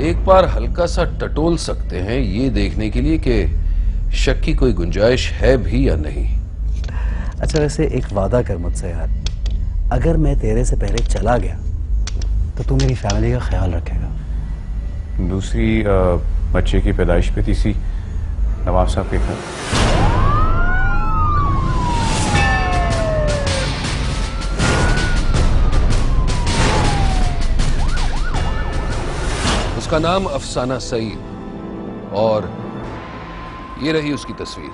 एक बार हल्का सा टटोल सकते हैं ये देखने के लिए कि शक की कोई गुंजाइश है भी या नहीं। अच्छा, वैसे एक वादा कर मुझसे यार, अगर मैं तेरे से पहले चला गया तो तू मेरी फैमिली का ख्याल रखेगा। दूसरी बच्चे की पैदाइश पे तीसरी नवाब साहब के घर। उसका नाम अफसाना सईद और ये रही उसकी तस्वीर।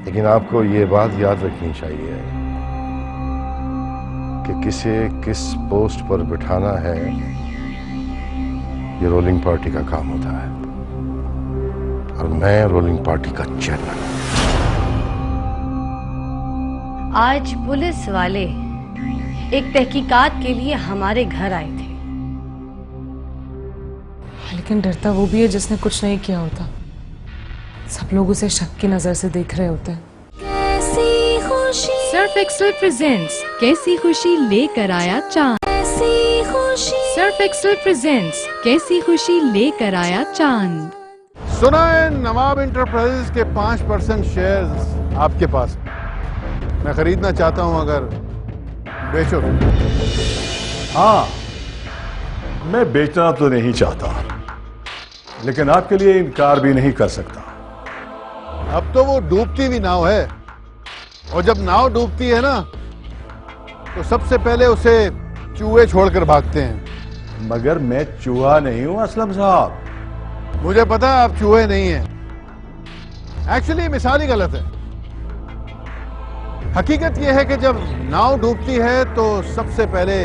लेकिन आपको ये बात याद रखनी चाहिए कि किसे किस पोस्ट पर बिठाना है ये रोलिंग पार्टी का काम होता है, और मैं रोलिंग पार्टी का चेयरमैन हूं। आज पुलिस वाले एक तहकीकात के लिए हमारे घर आए थे। लेकिन डरता वो भी है जिसने कुछ नहीं किया होता। सब लोग उसे शक की नजर से देख रहे होते हैं। कैसी खुशी सर्फ एक्सेल प्रेजेंट्स कैसी खुशी लेकर आया चांद। कैसी खुशी सर्फ एक्सेल प्रेजेंट्स कैसी खुशी लेकर आया चांद। सुना है नवाब इंटरप्राइजेज के 5% शेयर्स आपके पास हैं। मैं खरीदना चाहता हूं, अगर बेचो। हाँ, मैं बेचना तो नहीं चाहता, लेकिन आपके लिए इनकार भी नहीं कर सकता। अब तो वो डूबती हुई नाव है, और जब नाव डूबती है ना तो सबसे पहले उसे चूहे छोड़कर भागते हैं। मगर मैं चूहा नहीं हूं असलम साहब। मुझे पता है आप चूहे नहीं हैं। एक्चुअली मिसाल ही गलत है। हकीकत यह है कि जब नाव डूबती है तो सबसे पहले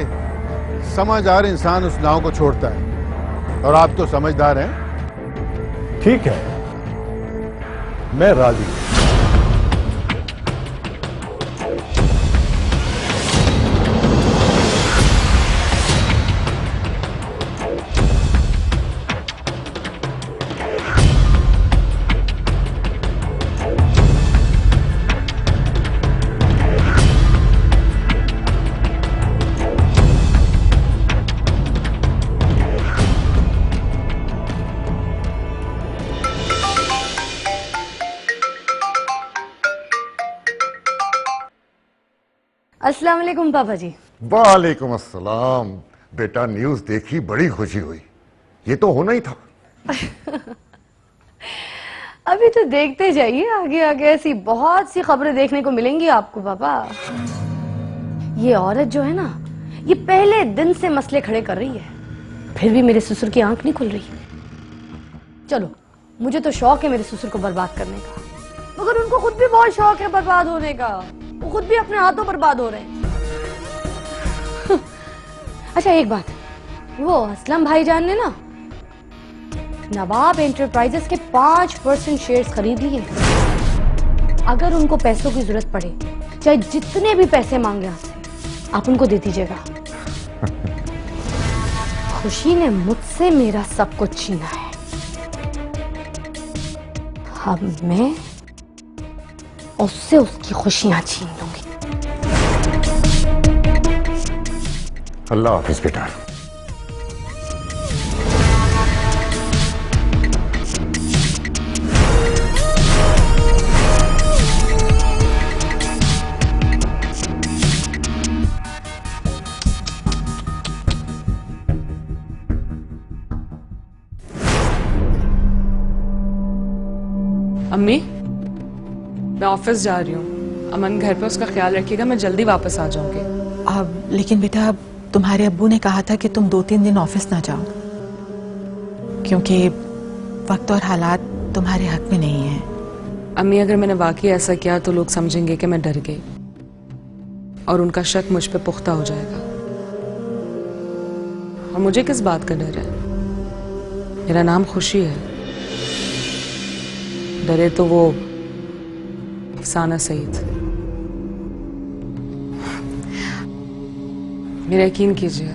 समझदार इंसान उस नाव को छोड़ता है, और आप तो समझदार हैं। ठीक है, मैं राजी हूं। अस्सलाम वालेकुम पापा जी। वालेकुम अस्सलाम। बेटा, न्यूज देखी, बड़ी खुशी हुई। ये तो होना ही था। अभी तो देखते जाइए, आगे आगे ऐसी बहुत सी खबरें देखने को मिलेंगी आपको पापा। ये औरत जो है ना, ये पहले दिन से मसले खड़े कर रही है, फिर भी मेरे ससुर की आंख नहीं खुल रही। चलो, मुझे तो शौक है मेरे ससुर को बर्बाद करने का, मगर उनको खुद भी बहुत शौक है बर्बाद होने का। वो खुद भी अपने हाथों बर्बाद हो रहे हैं। अच्छा, एक बात, वो असलम भाईजान ने ना नवाब एंटरप्राइजेस के 5% शेयर्स खरीद लिए। अगर उनको पैसों की जरूरत पड़े, चाहे जितने भी पैसे मांगे आपसे, आप उनको दे दीजिएगा। खुशी ने मुझसे मेरा सब कुछ छीना है, अब मैं उससे उसकी खुशियां छीन लूंगी। अल्लाह हाफिज बेटा। अम्मी, मैं ऑफिस जा रही हूँ। अमन घर पे उसका ख्याल रखिएगा, मैं जल्दी वापस आ जाऊंगी। अब लेकिन बेटा, अब तुम्हारे अब्बू ने कहा था कि तुम 2-3 दिन ऑफिस ना जाओ, क्योंकि वक्त और हालात तुम्हारे हक में नहीं है। अम्मी, अगर मैंने वाकई ऐसा किया तो लोग समझेंगे कि मैं डर गई, और उनका शक मुझ पे पुख्ता हो जाएगा। और मुझे किस बात का डर है? मेरा नाम खुशी है। डरे तो वो अफसाना सईद। मेरा यकीन कीजिए,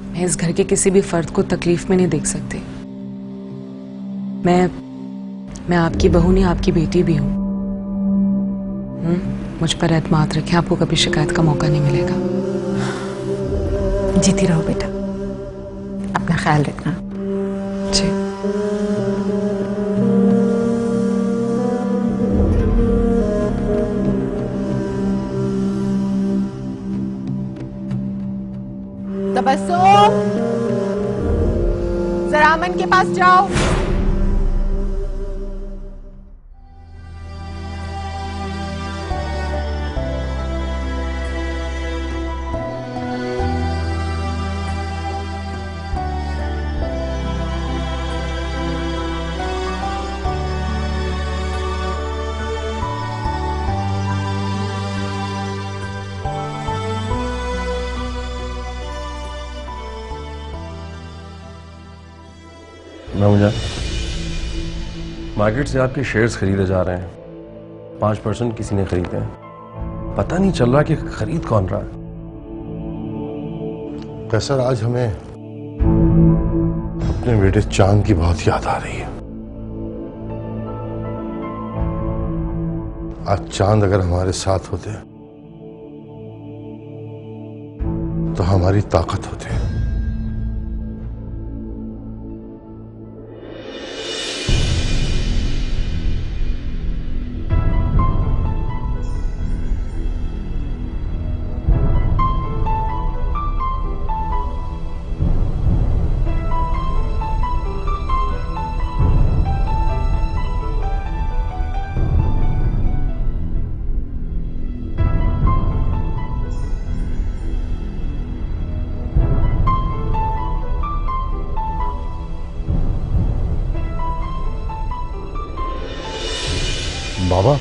मैं इस घर के किसी भी फर्द को तकलीफ में नहीं देख सकती। मैं आपकी बहू नहीं, आपकी बेटी भी हूं। मुझ पर एतमाद रखें, आपको कभी शिकायत का मौका नहीं मिलेगा। जीती रहो बेटा। अपना ख्याल रखना। जी। तबस्सुम, जरा अमन के पास जाओ। मुझे मार्केट से आपके शेयर्स खरीदे जा रहे हैं। 5% किसी ने खरीदे हैं। पता नहीं चल रहा कि खरीद कौन रहा है। कैसर, आज हमें अपने बेटे चांद की बहुत याद आ रही है। आज चांद अगर हमारे साथ होते तो हमारी ताकत होती। बाबा,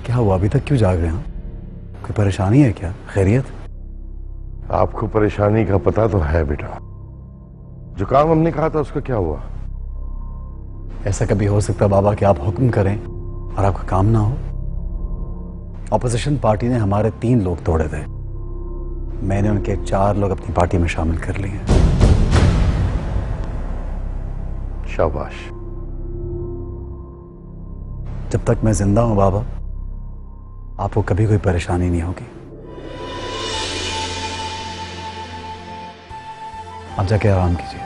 क्या हुआ? अभी तक क्यों जाग रहे हैं? कोई परेशानी है क्या? खैरियत? आपको परेशानी का पता तो है बेटा। जो काम हमने कहा था उसका क्या हुआ? ऐसा कभी हो सकता बाबा कि आप हुक्म करें और आपका काम ना हो? ऑपोजिशन पार्टी ने हमारे 3 लोग तोड़े थे। मैंने उनके 4 लोग अपनी पार्टी में शामिल कर लिए हैं। शाबाश। जब तक मैं जिंदा हूं बाबा, आपको कभी कोई परेशानी नहीं होगी। आप जाके आराम कीजिए।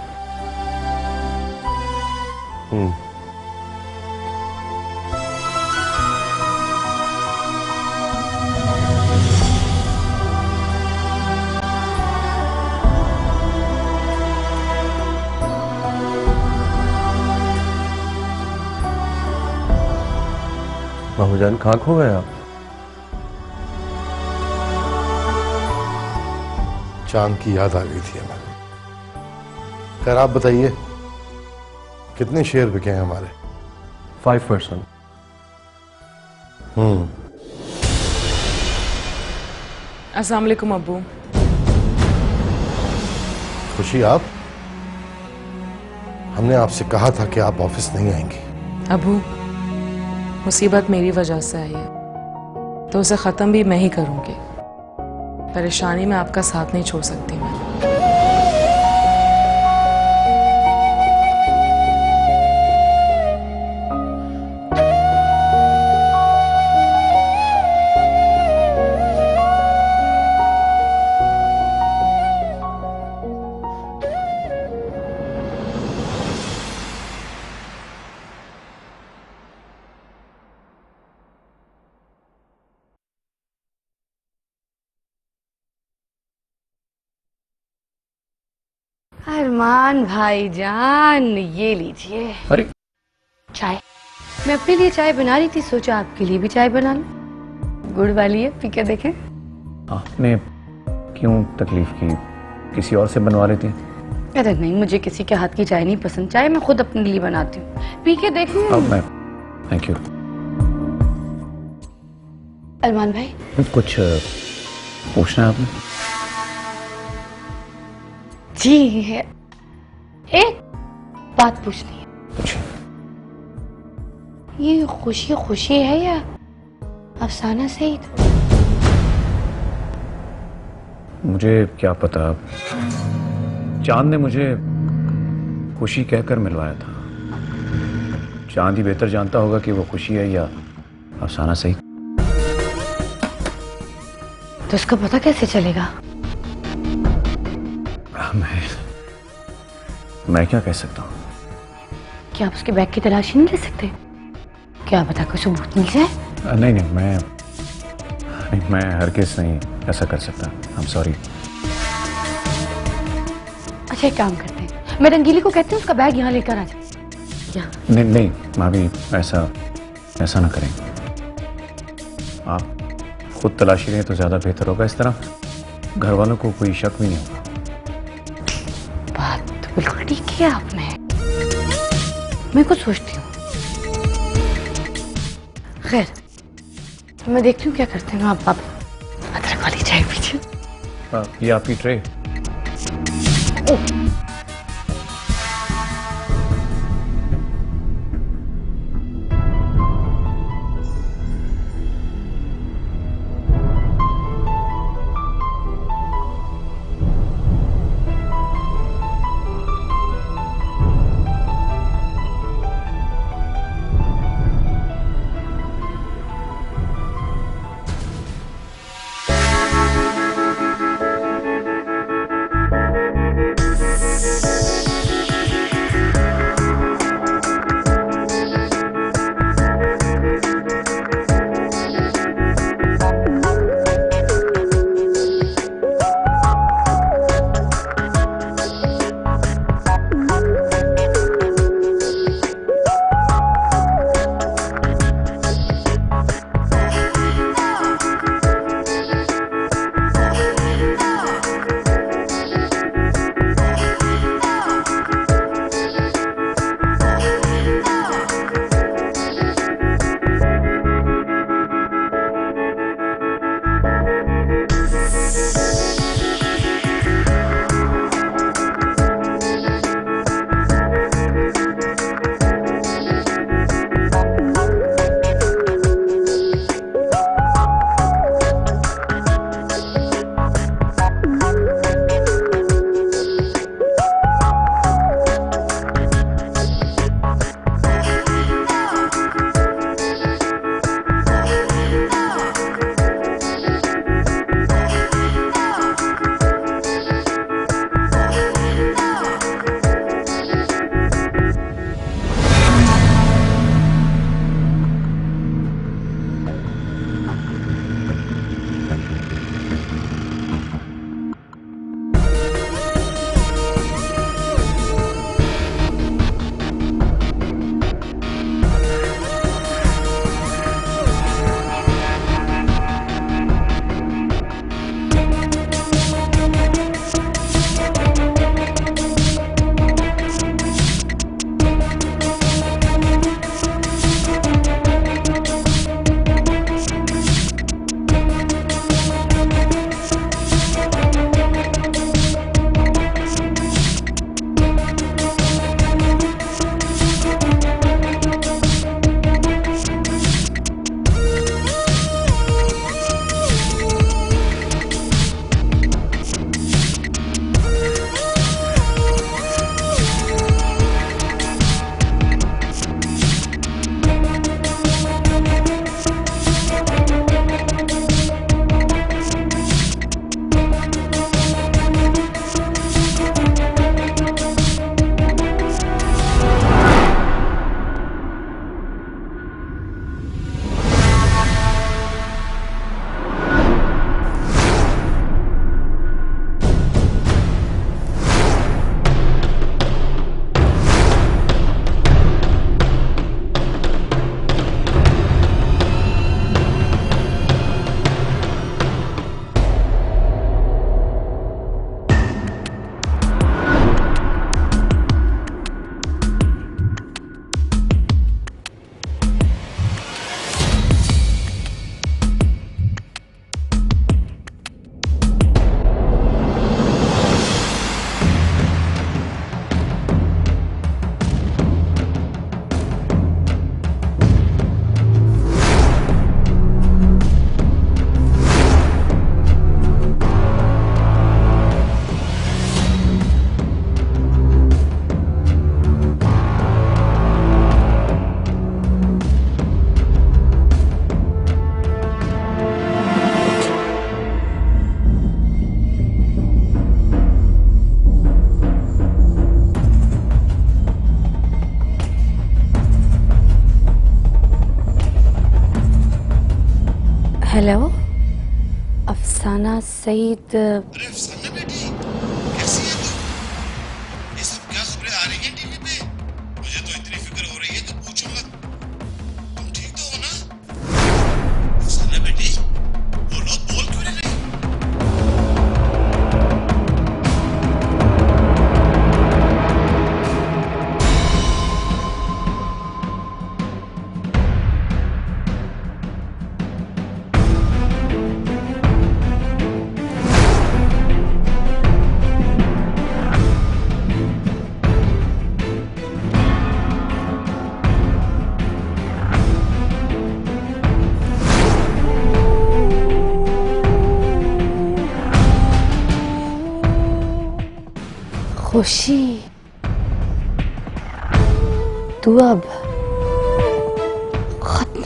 बाबूजान, कहाँ खो गए आप? चांद की याद आ गई थी हमें। खैर, आप बताइए कितने शेयर बिके हैं हमारे? 5%। अस्सलाम वालेकुम अब्बू। खुशी, आप? हमने आपसे कहा था कि आप ऑफिस नहीं आएंगी। अब्बू, मुसीबत मेरी वजह से आई है तो उसे ख़त्म भी मैं ही करूँगी। परेशानी में आपका साथ नहीं छोड़ सकती मैं। अरमान भाईजान, ये लीजिए। अरे, चाय। मैं अपने लिए चाय बना रही थी, सोचा आपके लिए भी चाय बना लूं। गुड़ वाली है, पी के देखें। आपने क्यों तकलीफ की? किसी और से बनवा रही थी? अरे नहीं, मुझे किसी के हाथ की चाय नहीं पसंद। चाय मैं खुद अपने लिए बनाती हूँ, पी के देखूं। अब मैं थैंक यू। अरमान भाई, कुछ पूछना है आपने? जी है, एक बात पूछनी है। पूछिए। ये खुशी खुशी है या अफसाना सईद? मुझे क्या पता। चांद ने मुझे खुशी कहकर मिलवाया था। चांद ही बेहतर जानता होगा कि वो खुशी है या अफसाना सही। तो उसका पता कैसे चलेगा? मैं क्या कह सकता हूँ? क्या आप उसके बैग की तलाशी नहीं ले सकते? क्या पता कोई सबूत मिल जाए? नहीं नहीं, मैं हरगिज़ नहीं ऐसा कर सकता। I am sorry. अच्छा एक काम करते हैं, मैं रंगीली को कहती हूँ उसका बैग यहाँ लेकर आ जाए। नहीं नहीं भाभी, ऐसा ना करें। आप खुद तलाशी लें तो ज़्यादा बेहतर होगा। इस तरह घर वालों को कोई शक भी नहीं होगा। बात तो बिल्कुल ठीक किया आपने। मैं कुछ सोचती हूँ। खैर तो मैं देखती हूँ क्या करते हैं। आप अदरक वाली चाय पीजिए। ये आपकी ट्रे। हेलो, अफसाना सईद। अरे अफसाना बेटी, कैसी है तू? ये सब क्या खबरें आ रही हैं टीवी पे? मुझे तो इतनी फिक्र हो रही है कि पूछो मत। तुम ठीक तो हो ना? अफसाना बेटी, बोलो, बोल क्यों नहीं रही? खुशी, तू अब खत्म।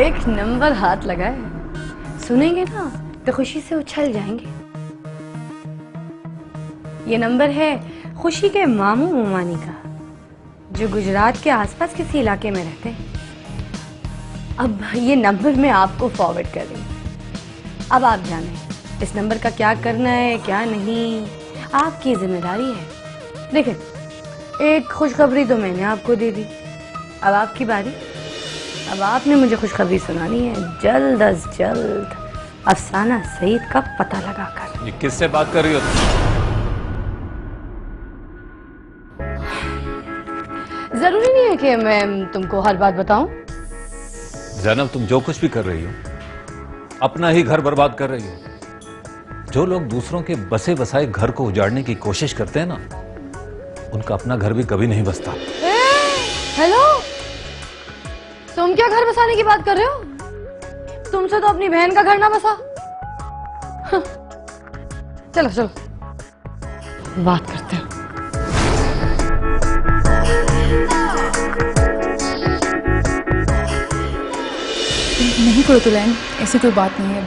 एक नंबर हाथ लगा है, सुनेंगे ना तो खुशी से उछल जाएंगे। ये नंबर है खुशी के मामू मुमानी का, जो गुजरात के आसपास किसी इलाके में रहते हैं। अब ये नंबर मैं आपको फॉरवर्ड कर रही हूँ। अब आप जाने इस नंबर का क्या करना है क्या नहीं, आपकी जिम्मेदारी है। देखिए, एक खुशखबरी तो मैंने आपको दे दी, अब आपकी बारी। अब आपने मुझे खुशखबरी सुनानी है जल्द अज जल्द अफसाना सईद का पता लगाकर। ये किससे बात कर रही हो तुम? जरूरी नहीं है कि मैं तुमको हर बात बताऊं। जैनब, तुम जो कुछ भी कर रही हो अपना ही घर बर्बाद कर रही हो। जो लोग दूसरों के बसे बसाए घर को उजाड़ने की कोशिश करते हैं ना, उनका अपना घर भी कभी नहीं बसता। हेलो, तुम क्या घर बसाने की बात कर रहे हो? तुमसे तो अपनी बहन का घर ना बसा। हाँ। चलो चलो बात करते हैं। नहीं कुरतुलैन, ऐसी कोई बात नहीं है।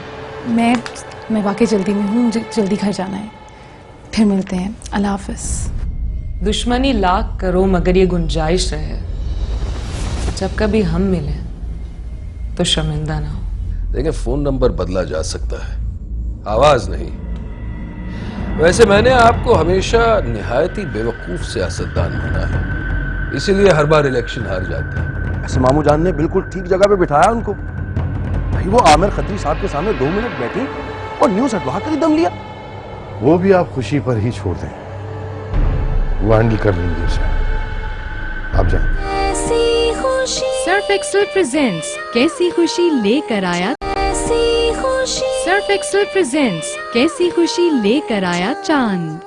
मैं वाकई जल्दी में हूँ, मुझे जल्दी घर जाना है। फिर मिलते हैं, अल्लाह हाफिज। दुश्मनी लाख करो मगर ये गुंजाइश रहे, जब कभी हम मिले तो शर्मिंदा ना हो। देखिए, फोन नंबर बदला जा सकता है, आवाज नहीं। वैसे मैंने आपको हमेशा निहायती बेवकूफ सियासतदान माना है, इसीलिए हर बार इलेक्शन हार जाते हैं। ऐसे मामू जान ने बिल्कुल ठीक जगह पे बिठाया उनको। भाई वो आमिर खत्री साहब के सामने 2 मिनट बैठी और न्यूज हटवा कर ही दम लिया। वो भी आप खुशी पर ही छोड़ दें, वो हैंडल कर लेंगे उसे। आप जाएं। सर्फ एक्सेल प्रेजेंट्स कैसी खुशी लेकर आया। सर्फ एक्सेल प्रेजेंट्स कैसी खुशी लेकर आया चांद।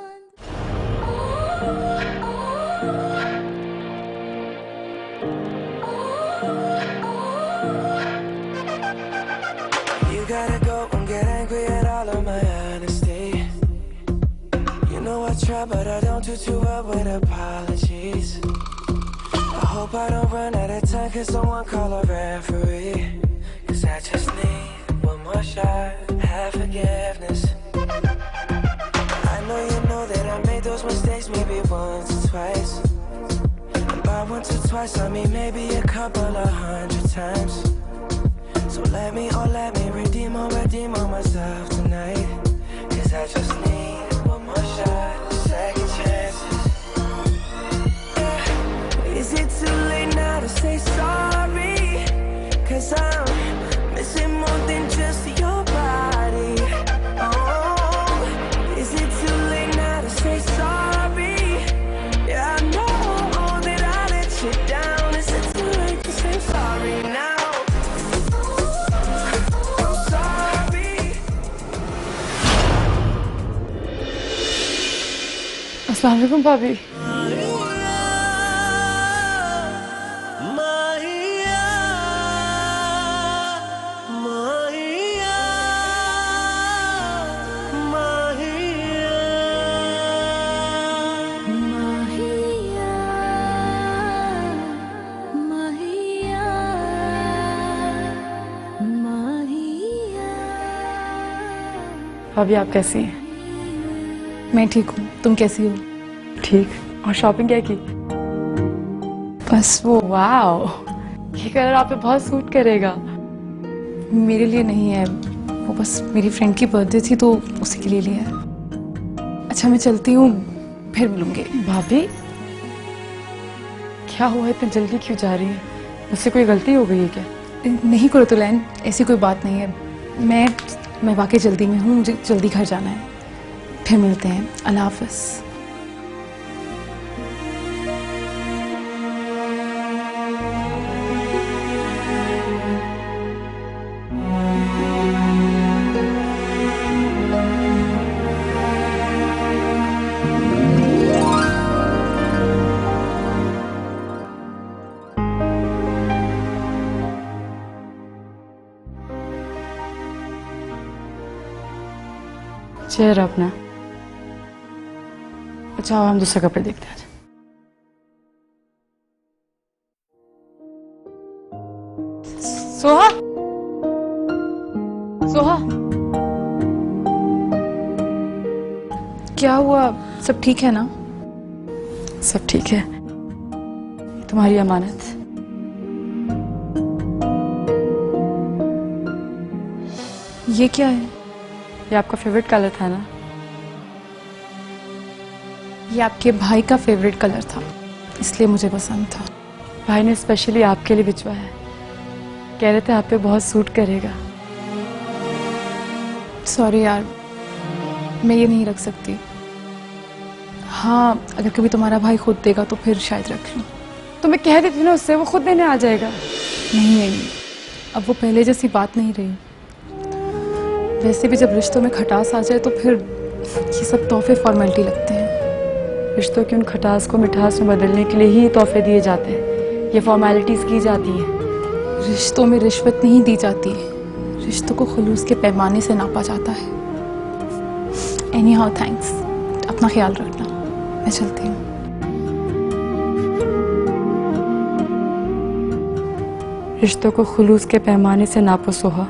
You gotta go and get angry at all of my honesty. You know I try, but I don't do too well with apologies. I hope I don't run out of time, cause someone call a referee. Cause I just need one more shot, have forgiveness. I know you know that I made those mistakes maybe once or twice. And by once or twice I mean maybe a couple of 100 times. So let me redeem on myself tonight. Cause I just need one more shot, second chances. Is it too late now to say sorry? Cause I'm missing more than just your body. Oh, is it too late now to say sorry? Yeah, I know that I let you down. Is it too late to say sorry now? अस्सलाम वालेकुम भाभी। माहिया भाभी आप कैसी हैं? मैं ठीक हूँ, तुम कैसी हो? ठीक। और शॉपिंग क्या की? बस वो वाओ, ये कलर आप पे बहुत सूट करेगा। मेरे लिए नहीं है, वो बस मेरी फ्रेंड की बर्थडे थी तो उसी के लिए लिया है। अच्छा मैं चलती हूँ, फिर मिलूंगी। भाभी क्या हुआ, इतनी जल्दी क्यों जा रही है? मुझसे कोई गलती हो गई है क्या? नहीं कुरतुलैन, ऐसी कोई बात नहीं है। मैं वाकई जल्दी में हूँ, मुझे जल्दी घर जाना है। फिर मिलते हैं, अल्लाह हाफ़िज़। चेयर अपना। अच्छा हम दूसरे कपड़े देखते हैं। सोहा, सोहा, क्या हुआ, सब ठीक है ना? सब ठीक है। तुम्हारी अमानत। ये क्या है? ये आपका फेवरेट कलर था ना? ये आपके भाई का फेवरेट कलर था, इसलिए मुझे पसंद था। भाई ने स्पेशली आपके लिए भिजवाया है। कह रहे थे आप पे बहुत सूट करेगा। सॉरी यार, मैं ये नहीं रख सकती। हाँ, अगर कभी तुम्हारा भाई खुद देगा तो फिर शायद रख लूँ। तो मैं कह देती ना उससे, वो खुद देने आ जाएगा। नहीं, अब वो पहले जैसी बात नहीं रही। वैसे भी जब रिश्तों में खटास आ जाए तो फिर ये सब तोहफे फॉर्मेलिटी लगते हैं। रिश्तों की उन खटास को मिठास में बदलने के लिए ही तोहफे दिए जाते हैं, ये फॉर्मेलिटीज की जाती हैं। रिश्तों में रिश्वत नहीं दी जाती, रिश्तों को खुलूस के पैमाने से नापा जाता है। एनी हाउ थैंक्स, अपना ख्याल रखना, मैं चलती हूँ। रिश्तों को खुलूस के पैमाने से नापो सोहा,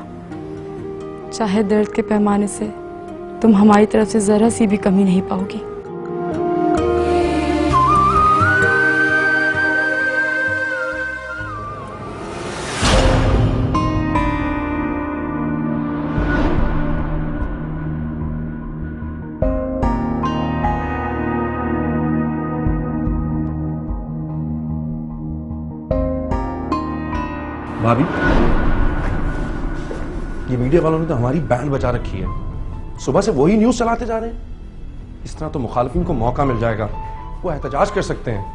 चाहे दर्द के पैमाने से तुम हमारी तरफ से जरा सी भी कमी नहीं पाओगी। भाभी, ये मीडिया वालों ने तो हमारी बैंड बचा रखी है। सुबह से वही न्यूज चलाते जा रहे हैं। इस तरह तो मुखालिफिन को मौका मिल जाएगा, वो एहतजाज कर सकते हैं।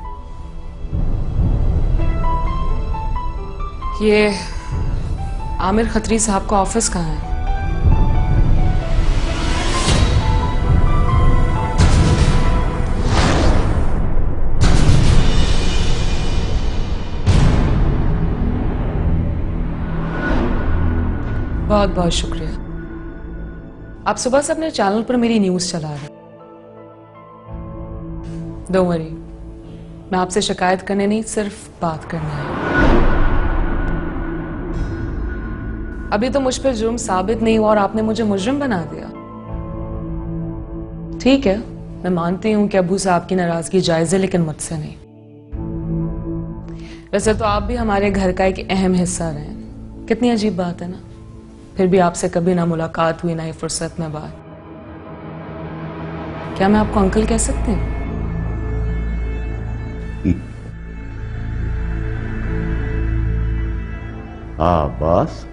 ये आमिर खत्री साहब का ऑफिस कहाँ है? बहुत बहुत शुक्रिया। आप सुबह से अपने चैनल पर मेरी न्यूज चला रहे। डोंट वरी, मैं आपसे शिकायत करने नहीं, सिर्फ बात करना है। अभी तो मुझ पर जुर्म साबित नहीं हुआ और आपने मुझे मुजरिम बना दिया। ठीक है, मैं मानती हूं कि अबू साहब की नाराजगी जायज है, लेकिन मुझसे नहीं। वैसे तो आप भी हमारे घर का एक अहम हिस्सा रहे हैं। कितनी अजीब बात है ना, फिर भी आपसे कभी ना मुलाकात हुई, ना ही फुर्सत में बात। क्या मैं आपको अंकल कह सकती हूँ? हाँ बस,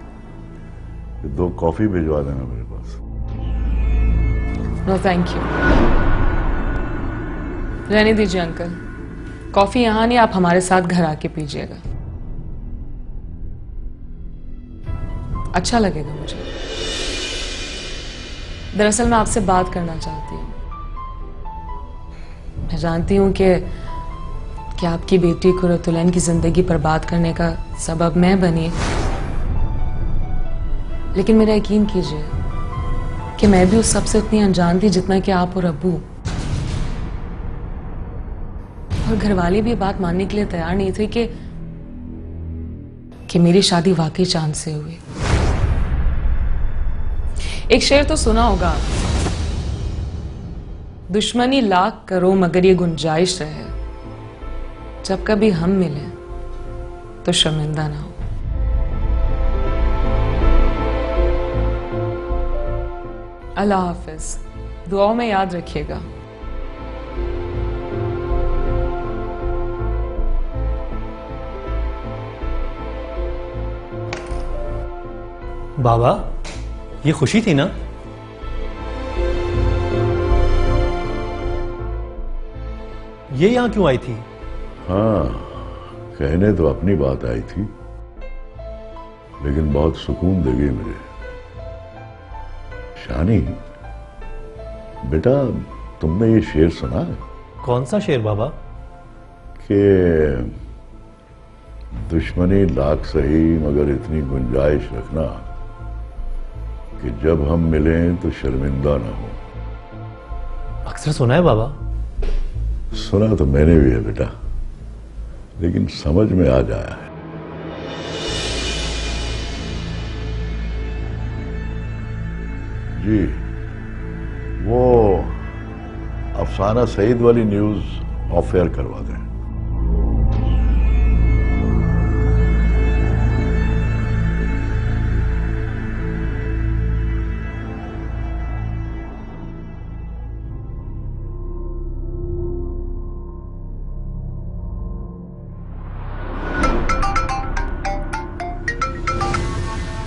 2 कॉफी भिजवा देना मेरे पास। नो थैंक यू, रहने दीजिए अंकल। कॉफी यहाँ नहीं, आप हमारे साथ घर आके पीजिएगा, अच्छा लगेगा मुझे। दरअसल मैं आपसे बात करना चाहती हूँ। मैं जानती हूँ कि आपकी बेटी कुरतुलैन की जिंदगी बर्बाद करने का सबब मैं बनी, लेकिन मेरा यकीन कीजिए कि मैं भी उस सबसे उतनी अनजान थी जितना कि आप और अब्बू। और घरवाले भी ये बात मानने के लिए तैयार नहीं थे कि मेरी शादी वाकई चांद से हुई। एक शेर तो सुना होगा, दुश्मनी लाख करो मगर ये गुंजाइश रहे, जब कभी हम मिले तो शर्मिंदा ना हो। अल्लाह हाफिज, दुआओं में याद रखिएगा। बाबा, ये खुशी थी ना? ये यहां क्यों आई थी? हाँ, कहने तो अपनी बात आई थी, लेकिन बहुत सुकून दे गई मुझे। शानी, बेटा तुमने ये शेर सुना है? कौन सा शेर बाबा? कि दुश्मनी लाख सही मगर इतनी गुंजाइश रखना कि जब हम मिलें तो शर्मिंदा ना हो। अक्सर सुना है बाबा। सुना तो मैंने भी है बेटा, लेकिन समझ में आ जाया है। जी, वो अफसाना सईद वाली न्यूज ऑफ एयर करवा दें।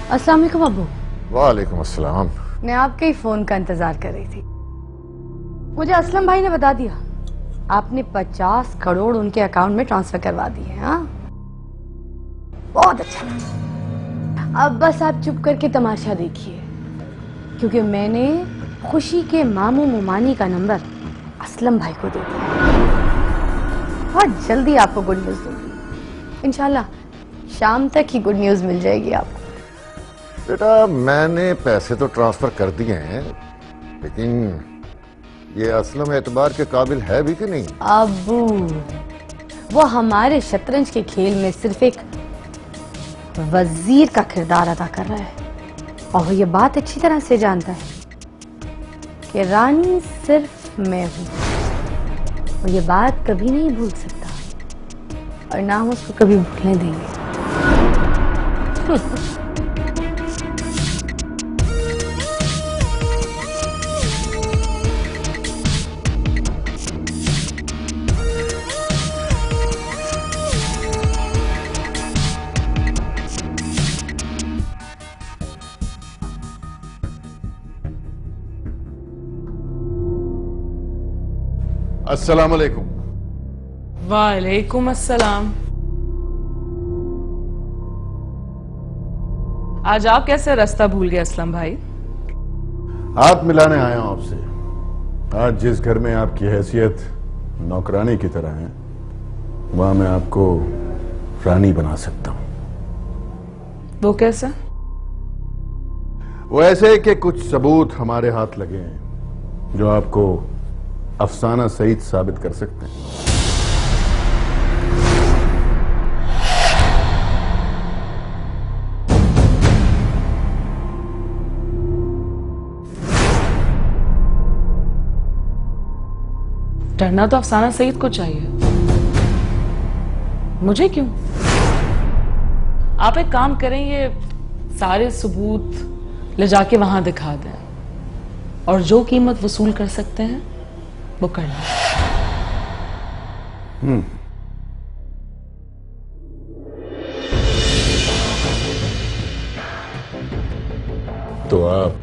अस्सलाम वालेकुम अब्बू। वालेकुम अस्सलाम। मैं आपके ही फोन का इंतजार कर रही थी। मुझे असलम भाई ने बता दिया आपने 50 करोड़ उनके अकाउंट में ट्रांसफर करवा दिए हैं। हाँ, बहुत अच्छा। अब बस आप चुप करके तमाशा देखिए, क्योंकि मैंने खुशी के मामू मुमानी का नंबर असलम भाई को दे दिया। बहुत जल्दी आपको गुड न्यूज दूंगी। इंशाल्लाह शाम तक ही गुड न्यूज मिल जाएगी आपको। बेटा मैंने पैसे तो ट्रांसफर कर दिए हैं, लेकिन ये असलम एतबार के काबिल है भी कि नहीं? अबू, वो हमारे शतरंज के खेल में सिर्फ एक वजीर का किरदार अदा कर रहा है, और वो ये बात अच्छी तरह से जानता है कि रानी सिर्फ मैं हूं। वो ये बात कभी नहीं भूल सकता, और ना हम उसको कभी भूलने देंगे। अस्सलाम वालेकुम। वालेकुम अस्सलाम। आज आप कैसे रास्ता भूल गए असलम भाई? हाथ मिलाने आया हूं आपसे। आज जिस घर में आपकी हैसियत नौकरानी की तरह है, वहां मैं आपको रानी बना सकता हूं। वो कैसा? वो ऐसे कि कुछ सबूत हमारे हाथ लगे हैं जो आपको अफसाना सईद साबित कर सकते हैं। डरना तो अफसाना सईद को चाहिए, मुझे क्यों? आप एक काम करें, ये सारे सबूत ले जाके वहां दिखा दें, और जो कीमत वसूल कर सकते हैं वो करना। तो आप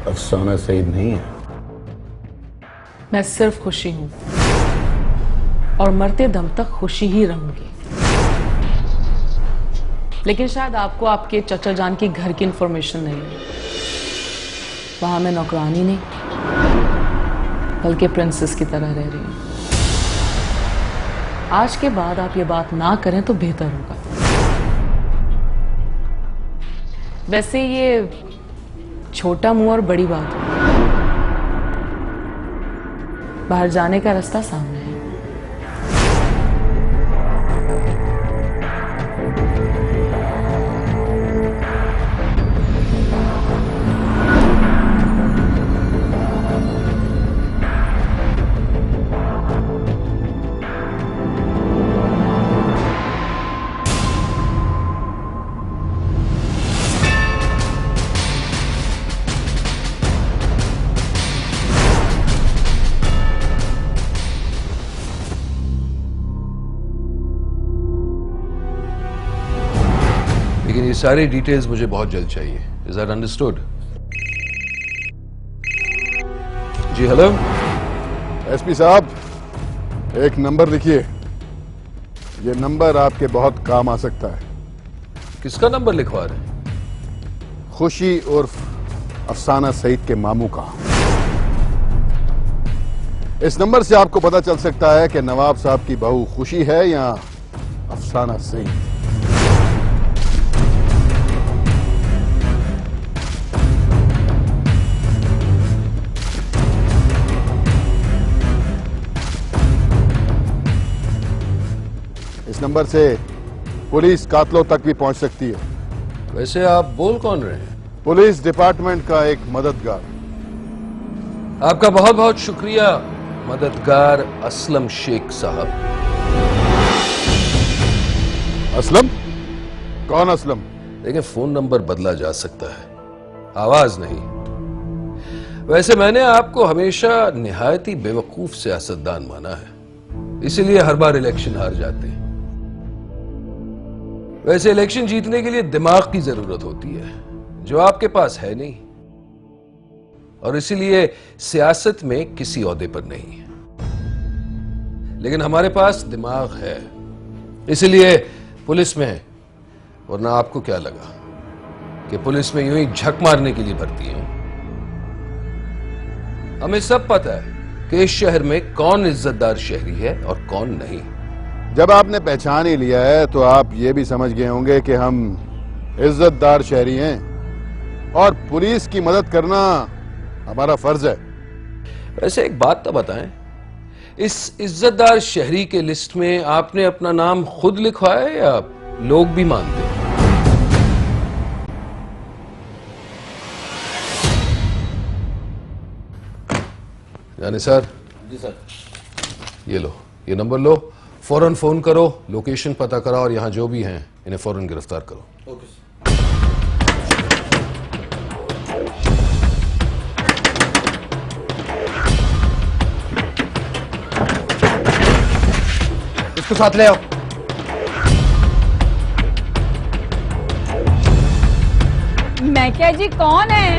अफसाना सईद नहीं है? मैं सिर्फ खुशी हूं, और मरते दम तक खुशी ही रहूंगी। लेकिन शायद आपको आपके चचा जान के घर की इंफॉर्मेशन नहीं है। वहां मैं नौकरानी नहीं बल्कि प्रिंसेस की तरह रह रही हूं। आज के बाद आप ये बात ना करें तो बेहतर होगा। वैसे ये छोटा मुंह और बड़ी बात है, बाहर जाने का रास्ता सामने है। सारी डिटेल्स मुझे बहुत जल्द चाहिए। Is that understood? जी हेलो। एसपी साहब, एक नंबर लिखिए। ये नंबर आपके बहुत काम आ सकता है। किसका नंबर लिखवा रहे हैं? खुशी उर्फ अफसाना सईद के मामू का। इस नंबर से आपको पता चल सकता है कि नवाब साहब की बहू खुशी है या अफसाना सईद। इस नंबर से पुलिस कातलों तक भी पहुंच सकती है। वैसे आप बोल कौन रहे हैं? पुलिस डिपार्टमेंट का एक मददगार। आपका बहुत बहुत शुक्रिया मददगार असलम शेख साहब। असलम? कौन असलम? देखिए, फोन नंबर बदला जा सकता है, आवाज नहीं। वैसे मैंने आपको हमेशा निहायती बेवकूफ सियासतदान माना है, इसीलिए हर बार इलेक्शन हार जाते हैं। वैसे इलेक्शन जीतने के लिए दिमाग की जरूरत होती है, जो आपके पास है नहीं, और इसीलिए सियासत में किसी ओहदे पर नहीं है। लेकिन हमारे पास दिमाग है, इसलिए पुलिस में है। वरना आपको क्या लगा कि पुलिस में यूं ही झक मारने के लिए भर्ती हूं? हमें सब पता है कि इस शहर में कौन इज्जतदार शहरी है और कौन नहीं। जब आपने पहचान ही लिया है तो आप ये भी समझ गए होंगे कि हम इज्जतदार शहरी हैं और पुलिस की मदद करना हमारा फर्ज है। वैसे एक बात तो बताएं, इस इज्जतदार शहरी के लिस्ट में आपने अपना नाम खुद लिखवाया या लोग भी मानते हैं? यानी सर? जी सर। ये लो, ये नंबर लो, फौरन फोन करो, लोकेशन पता करो और यहां जो भी हैं इन्हें फौरन गिरफ्तार करो। Okay sir. इसको साथ ले आओ। मैं क्या जी, कौन है?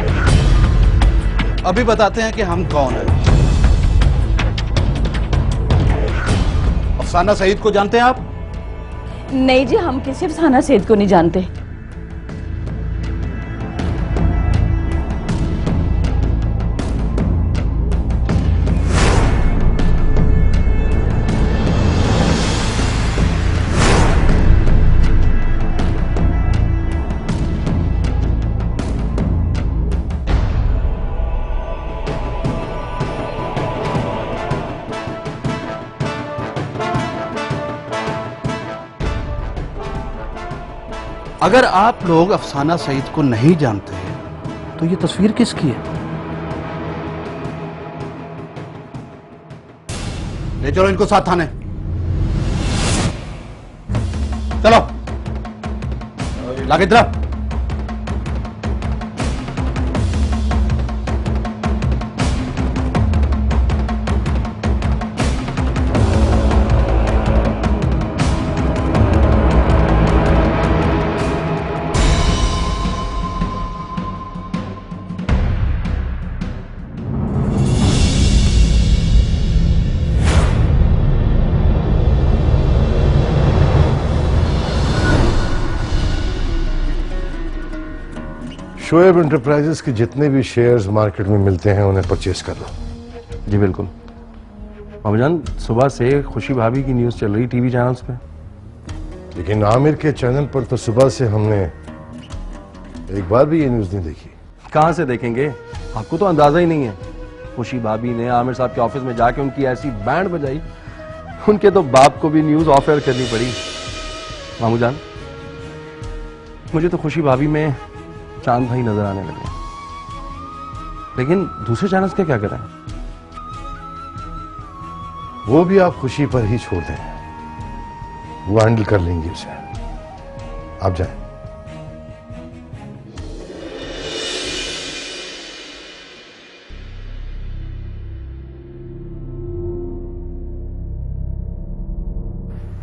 अभी बताते हैं कि हम कौन हैं। अफसाना सईद को जानते हैं आप? नहीं जी, हम किसी अफसाना सईद को नहीं जानते। अगर आप लोग अफसाना सईद को नहीं जानते तो ये तस्वीर किसकी है? ले चलो इनको साथ थाने। चलो लागे इधर। शोएब इंटरप्राइजेस के जितने भी शेयर्स मार्केट में मिलते हैं उन्हें परचेज कर लो। जी बिल्कुल। मामूजान, सुबह से खुशी भाभी की न्यूज़ चल रही टीवी चैनल्स पे। लेकिन आमिर के चैनल पर तो सुबह से हमने एक बार भी ये न्यूज़ नहीं देखी। कहाँ से देखेंगे, आपको तो अंदाजा ही नहीं है। खुशी भाभी ने आमिर साहब के ऑफिस में जाके उनकी ऐसी बैंड बजाई, उनके तो बाप को भी न्यूज़ ऑफ एयर करनी पड़ी। मामूजान, मुझे तो खुशी भाभी में चांद भाई नजर आने लगे, लेकिन दूसरे चैनल्स के क्या करें? वो भी आप खुशी पर ही छोड़ दें, वो हैंडल कर लेंगे उसे। आप जाएं।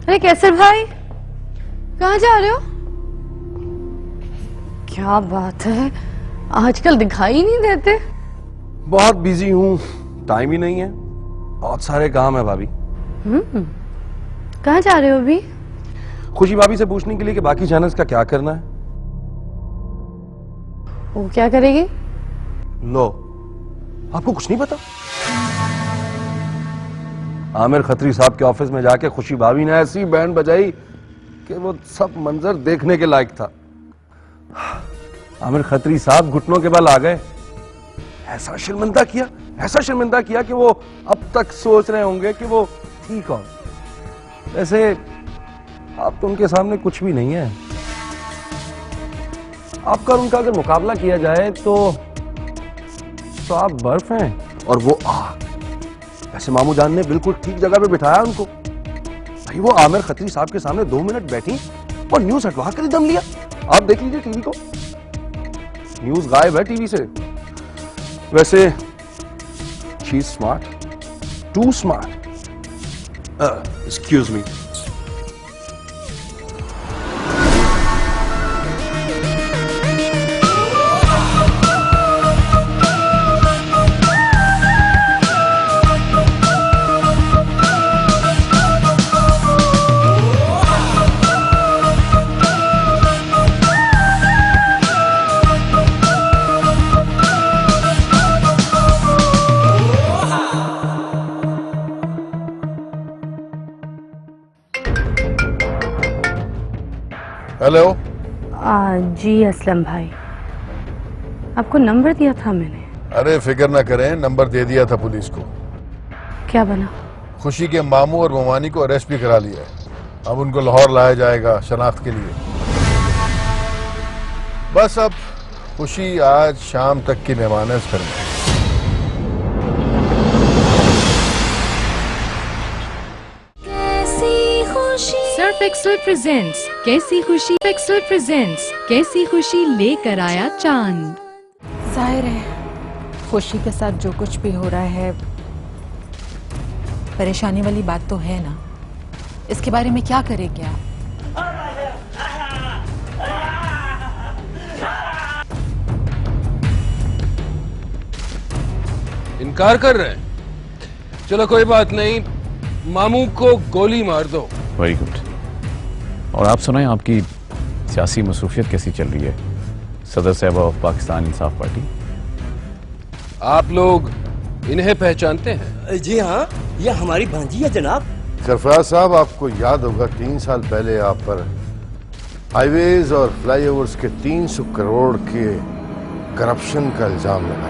अरे कैसर भाई, कहाँ जा रहे हो? क्या बात है, आजकल दिखाई ही नहीं देते। बहुत बिजी हूँ, टाइम ही नहीं है, बहुत सारे काम है भाभी। कहाँ जा रहे हो अभी? खुशी भाभी से पूछने के लिए कि बाकी चैनल्स का क्या करना है। वो क्या करेगी? लो, आपको कुछ नहीं पता? आमिर खत्री साहब के ऑफिस में जाके खुशी भाभी ने ऐसी बैंड बजाई कि वो सब मंजर देखने के लायक था। आमिर खत्री साहब घुटनों के बल आ गए। ऐसा शर्मिंदा किया कि वो अब तक सोच रहे होंगे कि वो थी कौन। वैसे आप तो उनके सामने कुछ भी नहीं है। आपका और उनका अगर मुकाबला किया जाए तो आप बर्फ हैं और वो आग। वैसे मामू जान ने बिल्कुल ठीक जगह पे बिठाया उनको। भाई वो आमिर खत्री साहब के सामने 2 मिनट बैठी और न्यूज हटवा कर दम लिया। आप देख लीजिए टीवी को, न्यूज गायब है टीवी से। वैसे she is smart, too smart. Excuse me. Hello. जी असलम भाई, आपको नंबर दिया था मैंने। अरे फिक्र ना करें, नंबर दे दिया था पुलिस को। क्या बना? खुशी के मामू और ममानी को अरेस्ट भी करा लिया है। अब उनको लाहौर लाया जाएगा शनाख्त के लिए। बस अब खुशी आज शाम तक की मेहमान है इस घर में। सर्फ एक्सेल प्रेजेंट्स कैसी खुशी लेकर आया चांद। जाहिर है खुशी के साथ जो कुछ भी हो रहा है परेशानी वाली बात तो है ना। इसके बारे में क्या करेंगे आप? इनकार कर रहे हैं? चलो कोई बात नहीं, मामू को गोली मार दो। Very good. और आप सुनाएं, आपकी सियासी मसरूफियत कैसी चल रही है? सदर साहब ऑफ पाकिस्तान इंसाफ पार्टी। आप लोग इन्हें पहचानते हैं? जी हाँ, ये हमारी भांजी है जनाब। सरफराज साहब, आपको याद होगा 3 साल पहले आप पर हाईवेज और फ्लाईओवर्स के 300 करोड़ के करप्शन का इल्जाम लगा।